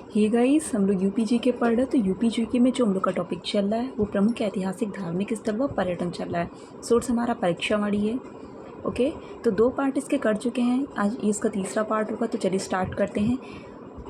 Hey guys, हम लोग UP GK पढ़ रहे हैं। तो यूपी जीके में जो हम लोग का टॉपिक चल रहा है वो प्रमुख ऐतिहासिक धार्मिक स्थल व पर्यटन चल रहा है। सोर्स हमारा परीक्षावाणी है। ओके, तो 2 पार्ट इसके कर चुके हैं, आज इसका तीसरा पार्ट होगा। तो चलिए स्टार्ट करते हैं।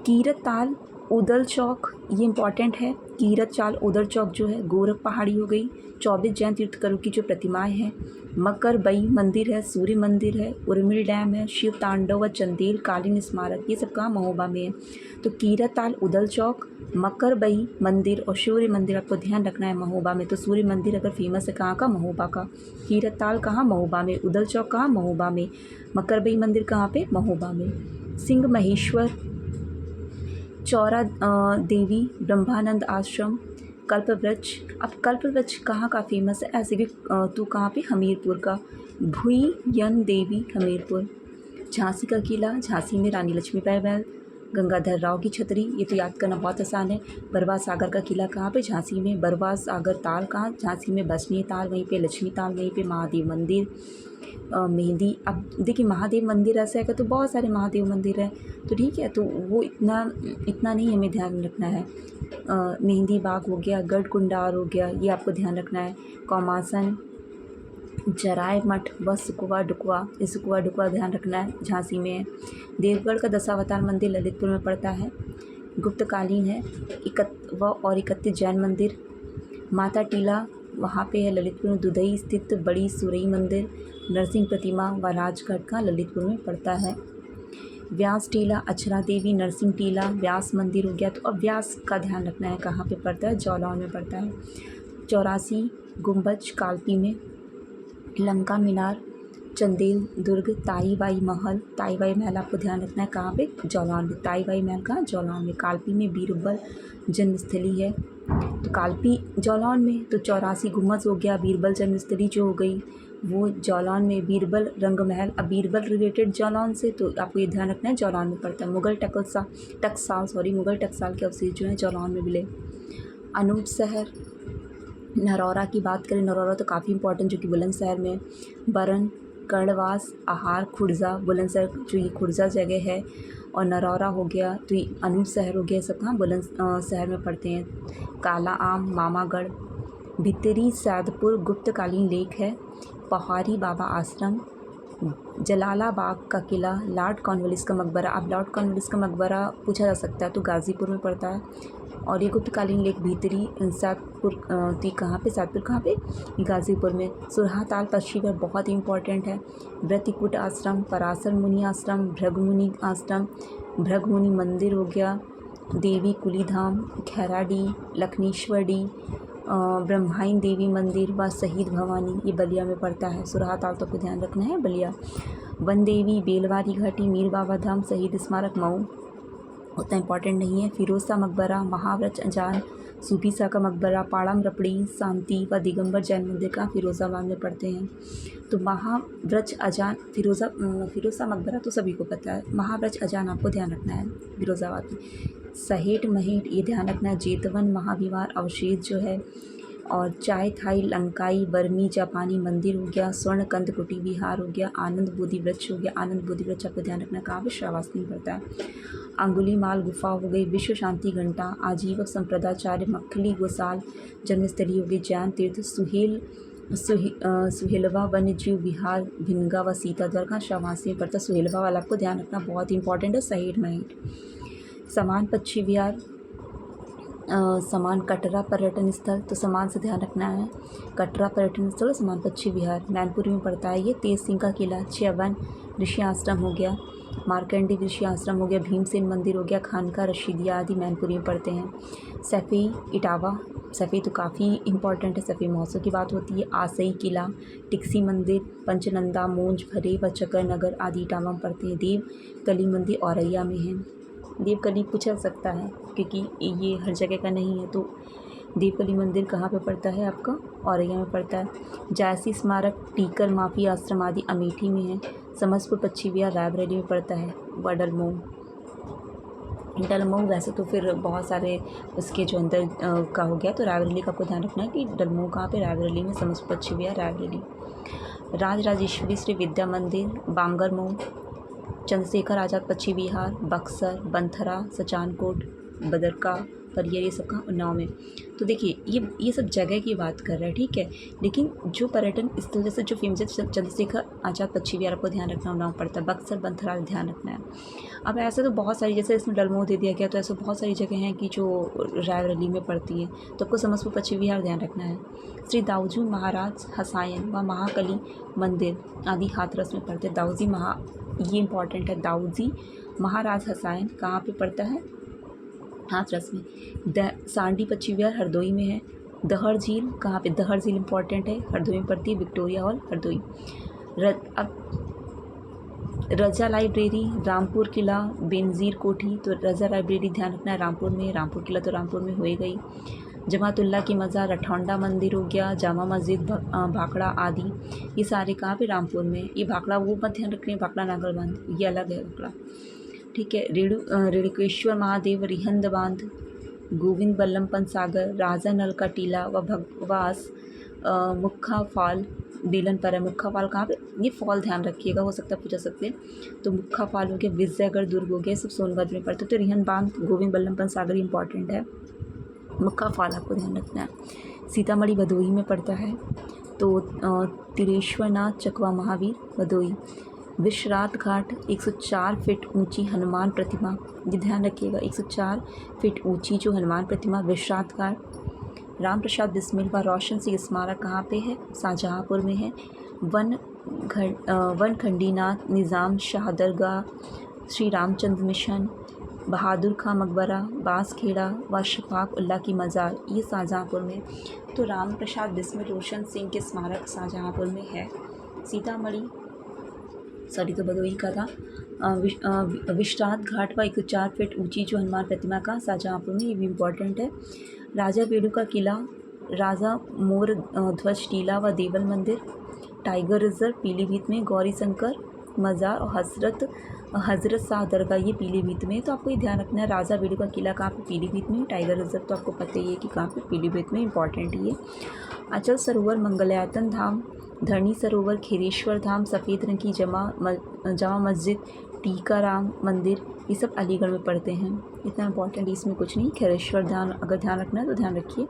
कीरत ताल उदल चौक, ये इंपॉर्टेंट है। कीरत चाल उदल चौक जो है गोरख पहाड़ी हो गई। 24 जैन तीर्थकरों की जो प्रतिमाएं हैं। मकर बई मंदिर है, सूर्य मंदिर है, उर्मिल डैम है, शिव तांडव व चंदेल कालीन स्मारक, ये सब कहाँ महोबा में है। तो कीरत ताल उदल चौक, मकर बई मंदिर और सूर्य मंदिर आपको ध्यान रखना है महोबा में। तो सूर्य मंदिर अगर फेमस है कहाँ का, महोबा का। कीरत ताल कहाँ, महोबा में। उदल चौक कहाँ, महोबा में। मकर बई मंदिर कहाँ पे, महोबा में। सिंह महेश्वर, चौरा देवी ब्रह्मानंद आश्रम, कल्पवृक्ष। अब कल्पवृक्ष कहाँ का फेमस है, ऐसे कि तो कहाँ पे, हमीरपुर का। भुईयन देवी हमीरपुर। झांसी का किला, झांसी में रानी लक्ष्मीबाई महल। गंगाधर राव की छतरी, ये तो याद करना बहुत आसान है। बरवा सागर का किला कहाँ पे, झांसी में। बरवा सागर ताल कहाँ, झांसी में। बसनी ताल वहीं पे, लक्ष्मी ताल वहीं पे, महादेव मंदिर। मेहंदी, अब देखिए महादेव मंदिर ऐसा है तो बहुत सारे महादेव मंदिर है, तो ठीक है, तो वो इतना इतना नहीं हमें ध्यान रखना है। मेहंदी बाग हो गया, गढ़ कुंडार हो गया, ये आपको ध्यान रखना है। कौमासन, जराय मठ व सुकुवा डुकवा, ये सुकुवा डुकवा ध्यान रखना है, झांसी में है। देवगढ़ का दशावतार मंदिर ललितपुर में पड़ता है, गुप्तकालीन है। 31 जैन मंदिर। माता टीला वहाँ पे है ललितपुर में। दुधई स्थित बड़ी सुरई मंदिर, नरसिंह प्रतिमा व राजगढ़ का ललितपुर में पड़ता है। व्यास टीला, अक्षरा देवी, नरसिंह टीला, व्यास मंदिर हो गया। तो अब व्यास का ध्यान रखना है कहाँ पे पड़ता है, जौलौन में पड़ता है। 84 गुंबज कालपी में। लंका मीनार, चंदेल दुर्ग, ताईबाई महल। ताईबाई महल आपको ध्यान रखना है कहाँ पे, जौलौन में। ताईबाई महल कहाँ, जौलौन में। कालपी में बीरबल जन्मस्थली है, तो कालपी जौलौन में। तो 84 गुम्बद हो गया, बीरबल जन्मस्थली जो हो गई वो जौलौन में। बीरबल रंग महल, अब बीरबल रिलेटेड जौलौन से, तो आपको ये ध्यान रखना है जौलौन में पड़ता है। मुगल टकसाल के अवशेष जो है जौलौन में मिले। अनूप शहर, नरौरा की बात करें, नरौरा तो काफ़ी इंपॉर्टेंट जो कि बुलंदशहर में। बरन, कर्णवास, आहार, खुर्जा, बुलंदशहर जो ये खुर्जा जगह है। और नरौरा हो गया, तो ये अनूप शहर हो गया, सब कहाँ बुलंदशहर में पड़ते हैं। काला आम, मामागढ़। भितरी सैदपुर गुप्तकालीन लेक है। पहाड़ी बाबा आश्रम। जलालाबाग का किला। लॉर्ड कॉर्नवालिस का मकबरा, अब लॉर्ड कॉर्नवालिस का मकबरा पूछा जा सकता है, तो गाज़ीपुर में पड़ता है। और ये गुप्तकालीन लेक भीतरी सैदपुर, तो कहाँ पे, सैदपुर कहाँ पे, गाज़ीपुर में। सुरहाताल पश्चिम में बहुत इंपॉर्टेंट है। व्रतिकुट आश्रम, पराशर मुनि आश्रम, भृगमुनि आश्रम, भृगमुनि मंदिर हो गया। देवी कुलीधाम, खैराडी, लखनेश्वरडी, ब्रह्माइन देवी मंदिर व शहीद भवानी, ये बलिया में पड़ता है। सुरहाताल तो आपको ध्यान रखना है, बलिया। वन देवी, बेलवारी घाटी, मीर बाबा धाम, शहीद स्मारक मऊ, उतना इंपॉर्टेंट नहीं है। फिरोजा मकबरा, महाव्रज अजान, सूफीसा का मकबरा, पाड़म रपड़ी, शांति व दिगंबर जैन मंदिर का फिरोजाबाद में पड़ते हैं। तो महाव्रज अजान, फिरोजा मकबरा तो सभी को पता है, महाव्रज अजान आपको ध्यान रखना है फिरोजाबाद में। सहेट महेट, ये ध्यान रखना है। जेतवन महाविहार अवशेष जो है। और चाय थाई लंकाई बर्मी जापानी मंदिर हो गया। स्वर्णकंद कुटी विहार हो गया। आनंद बोधि वृक्ष हो गया। आनंद बोधि वृक्ष आपको ध्यान रखना कहाँ पे, श्रावस्ती में पड़ता है। अंगुलीमाल गुफा हो गई। विश्व शांति घंटा, आजीवक संप्रदाचार्य मक्खली गोसाल जन्मस्थली हो गई। जैन तीर्थ सुहेलवा वन्य जीव विहार, भिनगा व सीताद्वार का श्रावस्ती में पड़ता है। सुहेलवा वाला आपको ध्यान रखना बहुत इंपॉर्टेंट है। सहेट महेट। समान पक्षी विहार, समान कटरा पर्यटन स्थल, तो समान से ध्यान रखना है। कटरा पर्यटन स्थल, समान पक्षी विहार मैनपुरी में पड़ता है। ये तेज सिंह का किला। 56 ऋषि आश्रम हो गया। मार्कंडी ऋषि आश्रम हो गया। भीमसेन मंदिर हो गया। खानका रशीदिया आदि मैनपुरी में पड़ते हैं। सफ़ी इटावा, सफ़ी तो काफ़ी इंपॉर्टेंट है, सफ़ी महोत्सव की बात होती है। आसई किला, टिक्सी मंदिर, पंचनंदा, मूंज भरे व चकर नगर आदि इटावा में पड़ते हैं। देव कली मंदिर औरैया में है। देवकली पूछा सकता है क्योंकि ये हर जगह का नहीं है, तो देवकली मंदिर कहाँ पे पड़ता है आपका, औरैया में पड़ता है। जायसी स्मारक, टीकर माफी आश्रम आदि अमेठी में है। समस्तपुर पक्षी विहार रायबरेली में पड़ता है। व डलमऊ वैसे तो फिर बहुत सारे उसके जो अंदर का हो गया, तो रायबरेली का आपको ध्यान रखना है कि डलमऊ कहाँ पे, रायबरेली में। समस्तपुर पक्षी विहार रायबरेली। राजराजेश्वरी श्री विद्या मंदिर बांगरमऊ, चंद्रशेखर आज़ाद पक्षी विहार, बक्सर, बनथरा, सचानकोट, बदरका, परियर, ये सब कहाँ, उन्नाव में। तो देखिए ये सब जगह की बात कर रहा है, ठीक है। लेकिन जो पर्यटन स्थल जैसे जो फेमस है, चंद्रशेखर आज़ाद पक्षी विहार आपको ध्यान रखना, उन्नाव पड़ता है, बक्सर बंथराल ध्यान रखना है। अब ऐसे तो बहुत सारी, जैसे इसमें डलमोह दे दिया गया, तो ऐसे बहुत सारी जगह हैं कि जो रायबरेली में पड़ती है, तो आपको समस्तपुर पक्षी विहार ध्यान रखना है। श्री दाऊजी महाराज हसायन व महाकली मंदिर आदि हाथरस में पड़ते हैं। दाऊजी ये इंपॉर्टेंट है, दाऊजी महाराज हसायन कहाँ पे पड़ता है? हाथरस में। सांडी पक्षी विहार हरदोई में है। दहर झील कहाँ पे? दहर झील इंपॉर्टेंट है, हरदोई में पड़ती है, विक्टोरिया हॉल हरदोई। अब रजा लाइब्रेरी, रामपुर किला, बेनज़ीर कोठी, तो रजा लाइब्रेरी ध्यान रखना है रामपुर में, रामपुर किला तो रामपुर में हो ही गई। जमातुल्ला की मज़ार, रठौंडा मंदिर हो गया, जामा मस्जिद, भाखड़ा आदि, ये सारे कहाँ पे? रामपुर में। ये भाखड़ा वो मत ध्यान रखना है, भाखड़ा नागल बांध ये अलग है भाखड़ा, ठीक है। रेणुकेश्वर महादेव, रिहंद बांध, गोविंद बल्लभ पंत सागर, राजा नल का टीला व भगवास, मुक्खा फॉल बेलन पर है। मुक्खा फॉल कहाँ पे? ये फॉल ध्यान रखिएगा, हो सकता है पूछा सकते हैं। तो मुक्खा फॉल हो गया, विजयगढ़ दुर्ग हो गया, सब सोनभद्र में पड़ते। तो रिहंद बांध, गोविंद बल्लभ पंत सागर इंपॉर्टेंट है, मुक्खा फॉल आपको ध्यान रखना है। सीतामढ़ी भदोही में पड़ता है, तो तिलेश्वरनाथ चकवा महावीर भदोही। विश्रात घाट, 104 फीट ऊंची हनुमान प्रतिमा, ये ध्यान रखिएगा, 104 फीट ऊंची जो हनुमान प्रतिमा, विश्रात घाट। राम प्रसाद बिस्मिल व रोशन सिंह स्मारक कहाँ पे है? शाहजहाँपुर में है। वन खंडीनाथ, निज़ाम शाह दरगाह, श्री रामचंद्र मिशन, बहादुर खां मकबरा, बांसखेड़ा व शफाक उल्लाह की मज़ार, ये शाहजहाँपुर में। तो राम प्रसाद बिस्मिल, रोशन सिंह के स्मारक शाहजहाँपुर में है। सीतामढ़ी तो भदोही का था। विश्रात घाट व 104 फीट ऊंची जो हनुमान प्रतिमा का शाहजहाँपुर में, ये भी इम्पॉर्टेंट है। राजा बेड़ू का किला, राजा मोर ध्वज टीला व देवल मंदिर, टाइगर रिजर्व पीलीभीत में, गौरी शंकर मज़ार और हज़रत शाह दरगाह, ये पीलीभीत में। तो आपको ये ध्यान रखना है, राजा बेड़ू का किला कहाँ पे? पीलीभीत में। टाइगर रिजर्व तो आपको पता ही है कि कहाँ पे? पीलीभीत में, इंपॉर्टेंट ये। अचल सरोवर, मंगलायतन धाम, धरणी सरोवर, खीरेश्वर धाम, सफ़ेद रंग की जामा मस्जिद, टीकाराम मंदिर, ये सब अलीगढ़ में पड़ते हैं। इतना इंपॉर्टेंट इसमें कुछ नहीं। खीरेश्वर धाम अगर ध्यान रखना है तो ध्यान रखिए।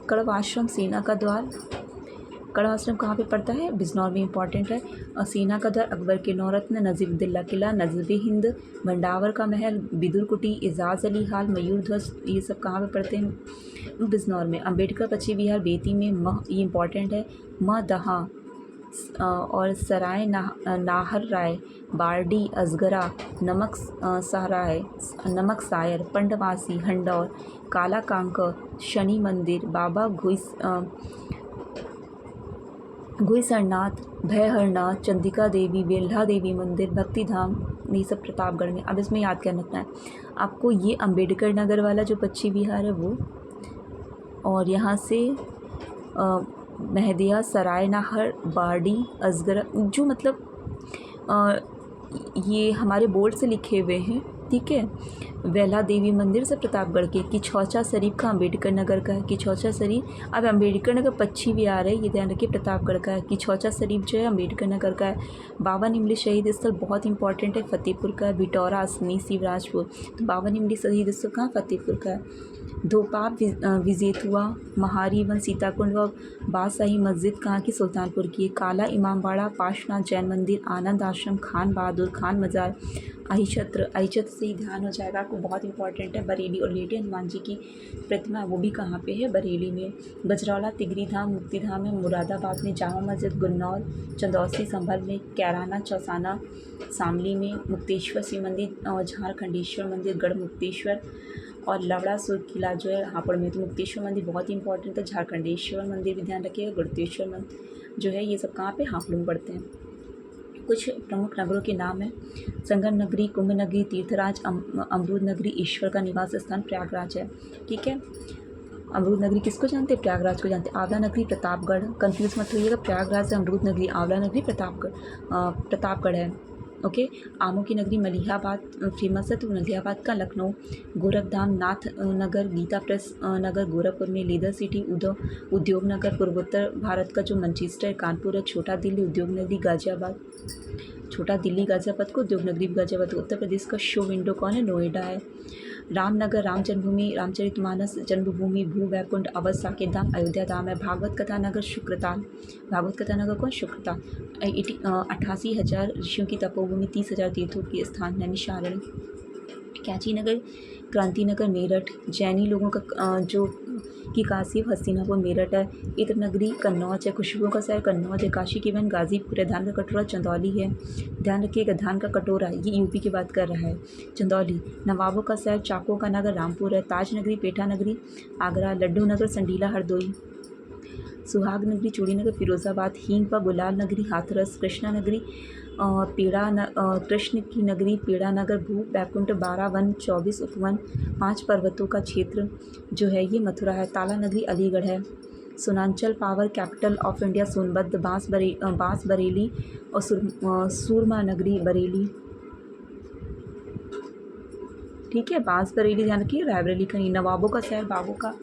कड़व आश्रम, सेना का द्वार, कड़व आश्रम कहाँ पे पड़ता है? बिजनौर में, इंपॉर्टेंट है। और सेना का द्वार, अकबर के नौरत्न, नजीरुद्दौला किला, नजब हिंद, भंडावर का महल, बिदुर कुटी, एजाज अली हाल, मयूर ध्वज, ये सब कहाँ पे पड़ते हैं? बिजनौर में। अम्बेडकर पक्षी विहार बेती में, ये इंपॉर्टेंट है। दहा और सराय नाहर राय, बारडी, असगरा, नमक सायर, पंडवासी, हंडौर, काला कांकर, शनि मंदिर, बाबा घुईसरनाथ, भयहरनाथ, चंदिका देवी, बेल्हा देवी मंदिर, भक्ति धाम, ये सब प्रतापगढ़ में। अब इसमें याद क्या रखना है आपको? ये अम्बेडकर नगर वाला जो पक्षी विहार है वो, और यहाँ से मेहदिया, सराय नाहर, बारडी, असगरा, जो मतलब ये हमारे बोर्ड से लिखे हुए हैं, ठीक है। वेला देवी मंदिर से प्रतापगढ़ के। किछौचा शरीफ का अम्बेडकर नगर का है, किछौचा शरीफ। अब अम्बेडकर नगर पक्षी विहार है, ये ध्यान रखिए, प्रतापगढ़ का है। किछौचा शरीफ जो है अम्बेडकर नगर का है। बावन इमली शहीद स्थल बहुत इंपॉर्टेंट है, फतेहपुर का है। बिटौरा, असनी, शिवराजपुर, तो बावन इमली शहीद स्थल कहाँ? फतेहपुर का है। धोपाप, विजेतुआ, महारी वन, सीताकुंड व बादशाही मस्जिद कहाँ की? सुल्तानपुर की। काला इमामबाड़ा, पार्श्वनाथ जैन मंदिर, आनंद आश्रम, खान बहादुर खान मज़ार, अहिछत्र से ही ध्यान हो जाएगा आपको, बहुत इंपॉर्टेंट है। बरेली और लेटे हनुमान जी की प्रतिमा, वो भी कहाँ पे है? बरेली में। गजरौला, तिगरी धाम, मुक्ति धाम है मुरादाबाद में। जामा मस्जिद, गुन्नौर, चंदौसी संभल में। कैराना, चौसाना, शामली में। मुक्तेश्वर शिव मंदिर और झारखंडेश्वर मंदिर, गढ़ मुक्तेश्वर, और लवड़ा सुर किला जो है हापुड़ में। तो मुक्तेश्वर मंदिर बहुत ही इंपॉर्टेंट है। झारखंडेश्वर मंदिर भी ध्यान रखिएगा। गुरुतेश्वर मंदिर जो है, ये सब कहाँ पे? हापुड़ में पड़ते हैं। कुछ प्रमुख नगरों के नाम हैं: संगम नगरी, कुंभ नगरी, तीर्थराज, अमरूद नगरी, ईश्वर का निवास स्थान प्रयागराज है, ठीक है। अमरूद नगरी किसको जानते हैं? प्रयागराज को जानते हैं। आंवला नगरी, प्रतापगढ़, कंफ्यूज मत होइएगा, प्रयागराज से अमरूद नगरी, आंवला नगरी प्रतापगढ़ है, ओके। आमों की नगरी मलिहाबाद फेमस है, तो मलिहाबाद का। लखनऊ, गोरखधाम, नाथ नगर, गीता प्रेस नगर गोरखपुर में। लेदर सिटी, उद्योग नगर, पूर्वोत्तर भारत का जो मैनचेस्टर है। कानपुर है। छोटा दिल्ली, उद्योग नगरी, गाजियाबाद, छोटा दिल्ली गाजियाबाद को उद्योग नगरी गाजियाबाद। उत्तर प्रदेश का शो विंडो कौन है? नोएडा है। रामनगर राम जन्मभूमि, रामचरितमानस जन्मभूमि, भू वैकुंठ, अवध साकेत धाम, अयोध्या धाम है। भागवत कथा नगर शुक्रताल, भागवत कथा नगर कौन? शुक्रताल। 88,000 ऋषियों की तपोभूमि, 30,000 तीर्थों की स्थान नैमिषारण्य। कैची नगर, क्रांति नगर मेरठ, जैनी लोगों का जो की काशी हस्तिनापुर मेरठ है। इत्र नगरी कन्नौज है, खुशबुओं का शहर कन्नौज है। काशी की बहन गाजीपुर है। धान का कटोरा चंदौली है। ध्यान रखिएगा, धान का कटोरा ये यूपी की बात कर रहा है, चंदौली। नवाबों का शहर चाकों का नगर रामपुर है। ताज नगरी पेठा नगरी आगरा, लड्डू नगर संडीला हरदोई, सुहाग नगरी चूड़ी नगर फिरोज़ाबाद, हींग व गुलाल नगरी हाथरस, कृष्णा नगरी कृष्ण की नगरी पेड़ा नगर, भू वैकुंठ 12 वन 24 उपवन, 5 पर्वतों का क्षेत्र जो है ये मथुरा है। ताला नगरी अलीगढ़ है। Sonanchal power capital of India Sonbhadra, बांस बरेली और सूरमा नगरी बरेली, ठीक है। बांस बरेली ध्यान रखिए, रायबरेली का नहीं। नवाबों का शहर बाबू का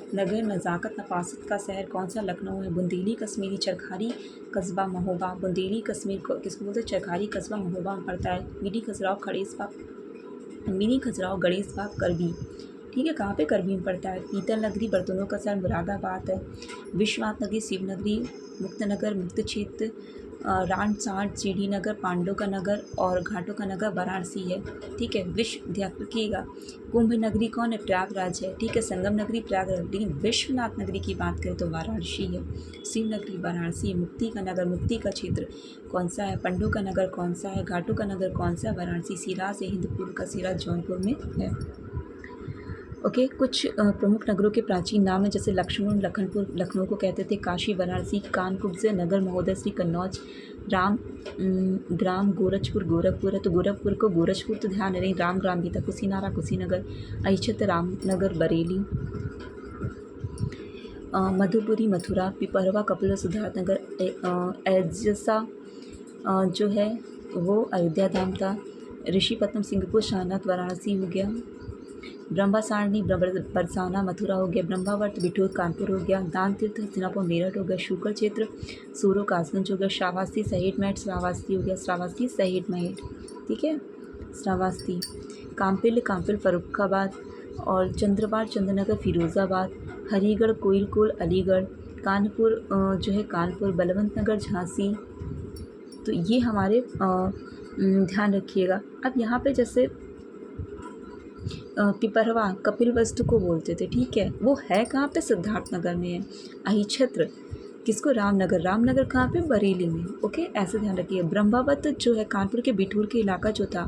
नगर, नज़ाकत नफासत का शहर कौन सा? लखनऊ है। बुंदेली कश्मीरी चरखारी कस्बा महोबा, बुंदेली कश्मीर को किसको बोलते हैं? चरखारी कस्बा महोबा में पड़ता है। मिनी खजुराहो गणेश बाग करबी, ठीक है। कहाँ पे? करबी में पड़ता है। पीतल नगरी बर्तनों का शहर मुरादाबाद है। विश्वनाथ नगरी शिवनगरी, मुक्त नगर मुक्त क्षेत्र, रान सांड सीढ़ी नगर, पांडव का नगर और घाटों का नगर वाराणसी है, ठीक है। विश्व ध्यान रखिएगा, कुंभ नगरी कौन है? प्रयागराज है, ठीक है। संगम नगरी प्रयागराज, लेकिन विश्वनाथ नगरी की बात करें तो वाराणसी है। शिव नगरी वाराणसी है। मुक्ति का नगर, मुक्ति का क्षेत्र कौन सा है? पंडों का नगर कौन सा है? घाटों का नगर कौन सा है? वाराणसी। सिराज है, हिंदपुर का सिराज जौनपुर में है। ओके, कुछ प्रमुख नगरों के प्राचीन नाम है, जैसे लक्ष्मण लखनपुर लखनऊ को कहते थे, काशी वाराणसी, कानकुब्ज नगर महोदय श्री कन्नौज, ग्राम गोरखपुर गोरखपुर है, तो गोरखपुर को गोरखपुर तो ध्यान नहीं, राम ग्राम भी था। कुशीनारा कुशीनगर, अहिछत रामनगर बरेली, मधुपुरी मथुरा, पिपरवा कपिल सिद्धार्थनगर, एजसा जो है वो अयोध्या धाम था। ऋषिपत्तनम सिंहपुर शाहनाथ वाराणसी हो गया। ब्रह्मा सारणी बरसाना मथुरा हो गया। ब्रह्मावर्त बिठूर कानपुर हो गया। दान तीर्थ हस्तिनापुर मेरठ हो गया। शुक्र क्षेत्र सूरो कासगंज हो गया। श्रावस्ती सहेट महट श्रावस्ती हो गया। श्रावस्ती सहेट महट, ठीक है। श्रावस्ती, काम्पिल फर्रुखाबाद और चंद्रवाड़ चंद्रनगर फिरोज़ाबाद, हरिगढ़ कोइलकुल अलीगढ़, कानपुर जो है कानपुर, बलवंत नगर झांसी। तो ये हमारे ध्यान रखिएगा। अब यहाँ पे जैसे पिपरवा कपिल वस्तु को बोलते थे, ठीक है, वो है कहाँ पे? सिद्धार्थनगर में है। अहिछत्र किसको? रामनगर, रामनगर कहाँ पे? बरेली में, ओके, ऐसे ध्यान रखिए। ब्रह्मावत जो है कानपुर के बिठूर के इलाका जो था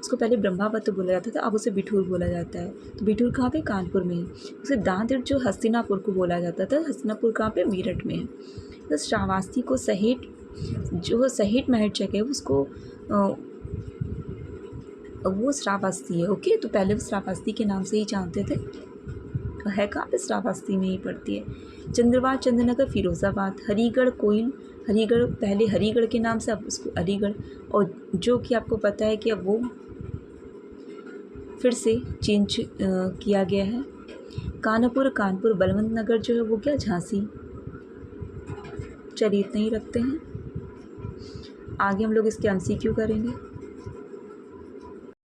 उसको पहले ब्रह्मावत बोला जाता था, अब उसे बिठूर बोला जाता है। तो बिठूर कहाँ पे? कानपुर में है। उसे दांतीर्थ जो हस्तिनापुर को बोला जाता था, हस्तिनापुर कहाँ पे? मेरठ में है। तो श्रावस्ती को सहेट जो सहेट महट जगह है उसको वो श्रावस्ती है, ओके। तो पहले वो श्रावस्ती के नाम से ही जानते थे, तो है कहाँ पे? श्रावस्ती में ही पड़ती है। चंद्रवाड़ चंद्रनगर फिरोज़ाबाद, हरिगढ़ कोइल, हरिगढ़ पहले हरिगढ़ के नाम से, अब उसको अलीगढ़, और जो कि आपको पता है कि अब वो फिर से चेंज किया गया है। कानपुर बलवंत नगर जो है वो क्या? झांसी। चलिए इतना ही रखते हैं, आगे हम लोग इसके MCQ करेंगे।